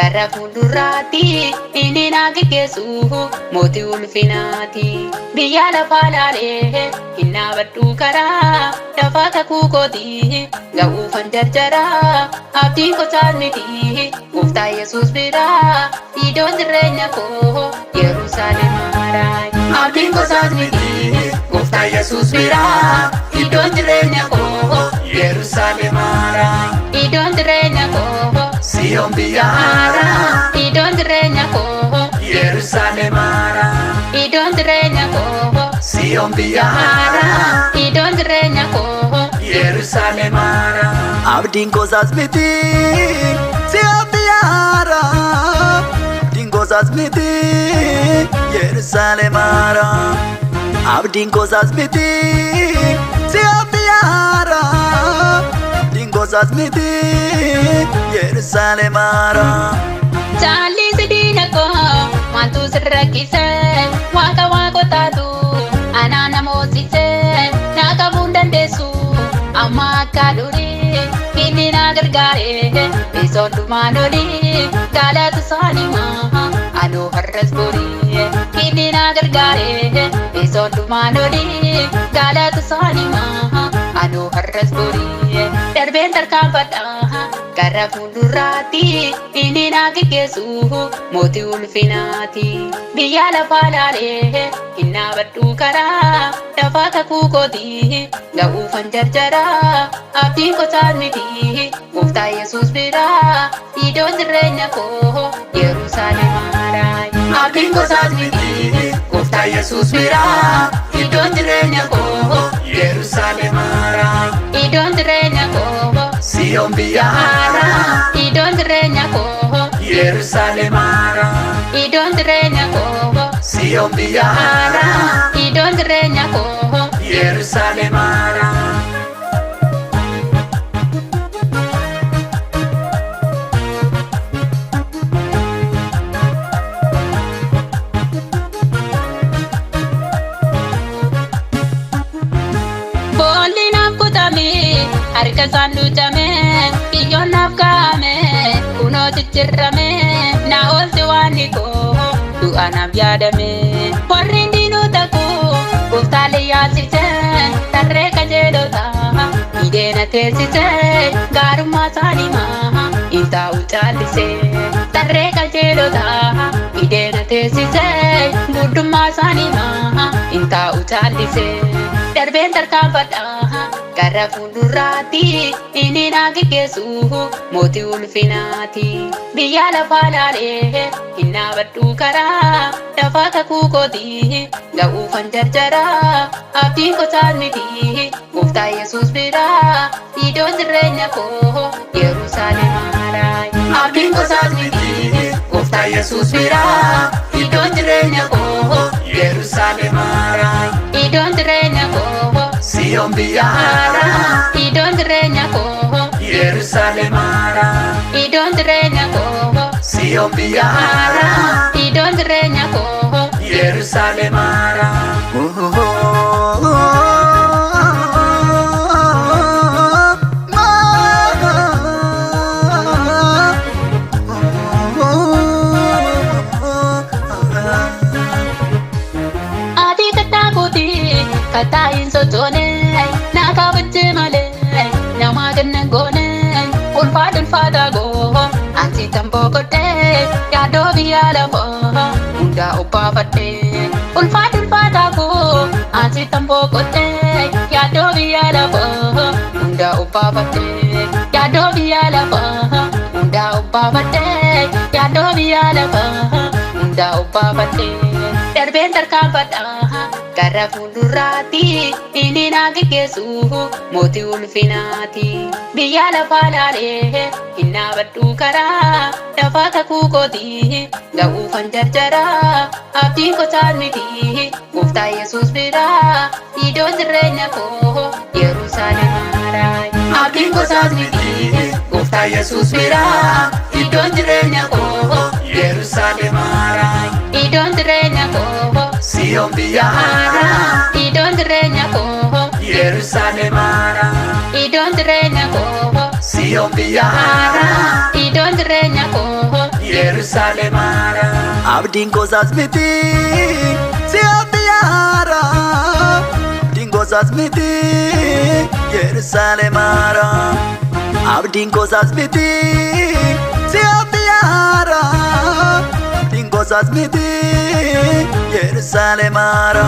gara fuulduraatti inni na geggeessu mootii ulfinaati. Biyya lafaa laalee hin dhaabadhu karaa lafaa kakuu kooti ga'uufan jarjaraa abdiin kosaas miti gooftaa Yesuus biraa iddoon jireenya koo Yerusaalem haaraa. Abdiin kosaas miti gooftaa Yesuus biraa iddoon jireenya koo Yerusaalem haaraa. Iddoon jireenya koo Siyoon biyya haaraa. Iddoon jireenya koo Yerusaalem haaraa. Iddoon jireenya koo Siyoon biyya haaraa. Iddoon jireenya koo Yerusaalem haaraa. Abdiin kosaas miti Siyoon biyya haaraa. Abdiin kosaas miti Yerusaalem haaraa. Abdiin kosaas miti Siyoon biyya haaraa. Abdiin kosaas miti Yerusaalem haaraa. Chaalisi diina koo maaltu sirrakkise waaqa waaqotaatu anaa namoosise na qabuun dandeessu amma akka durii inni na gargaare isoon dhumaan olii galata isaaniimaa anoo har'as borii inni na gargaare isoon dhumaan olii galata isaaniimaa anoo har'as borii darbeen tarkaanfadha gara fuulduraatti inni na geggeessu mootii ulfinaati. Biyya lafaa laalee hin dhaabadhu karaa lafaa kakuu kooti ga'uufan jarjaraa abdiin kosaas miti gooftaa Yesuus biraa iddoon jireenya koo Yerusaalem haaraa. Abdiin kosaas miti gooftaa Yesuus biraa iddoon jireenya koo Yerusaalem haaraa. Iddoon jireenya koo Siyoon biyya haaraa. Iddoon jireenya koo Yerusaalem haaraa. Iddoon jireenya koo Siyoon biyya haaraa. Iddoon jireenya koo Yerusaalem haaraa. Boolli naaf kutame harka isaan luucame biyyoon naaf kaa'ame kunoo jijjiirame na oolche waan koo du'a naaf yaadame. Warri diinota koo gooftaalee yaasise tarree qajeelota ideena teessise gaarummaa isaaniimaa hin taa'u caalise. Tarree qajeelota ideena teessise guddummaa isaaniimaa hin taa'u caalise. Darbeen tarkaanfadha gara fuulduraatti inni na geggeessu mootii ulfinaati. Biyya lafaa laalee hin dhaabadhu karaa lafaa kakuu kooti ga'uufan jarjaraa abdiin kosaas miti gooftaa Yesuus biraa iddoon jireenya koo Yerusaalem haaraa. Abdiin kosaas miti gooftaa Yesuus biraa iddoon jireenya koo Yerusaalem haaraa. Iddoon jireenya koo Siyoon biyya haaraa. Iddoon jireenya koo Yerusaalem haaraa. Iddoon jireenya koo Siyoon biyya haaraa. Iddoon jireenya koo Yerusaalem haaraa. Ati kattaa kooti kattaa hin sochoone na kabajje malee nama ganna goone ulfaataa goo ansi tamboo godhee yaadoo biyya lafaa hundaa obbaafadhee. Ulfaataa goo ansi tamboo godhee yaadoo biyya lafaa hundaa obbaafadhee. Yaadoo biyya lafaa hundaa obbaafadhee. Yaadoo biyya lafaa hundaa obbaafadhee. Darbeen tarkaanfadha gara fuulduraatti inni na geggeessu mootii ulfinaati. Biyya lafaa laalee hin dhaabadhu karaa lafaa kakuu kooti ga'uufan jarjaraa abdiin kosaas miti gooftaa Yesuus biraa iddoon jireenya koo Yerusaalem haaraa. Abdiin kosaas miti gooftaa Yesuus biraa iddoon jireenya koo Yerusaalem haaraa. Iddoon jireenya koo Siyoon biyya haaraa. Iddoon jireenya koo Yerusaalem haaraa. Iddoon jireenya koo Siyoon biyya haaraa. Iddoon jireenya koo Yerusaalem haara. Abdiin gosaas miti si'a biyya haaraa. Abdiin gosaas miti Yerusaalem haara. Abdiin gosaas miti si'a biyya haaraa. Abdiin gosaas miti Yerusaalem haara.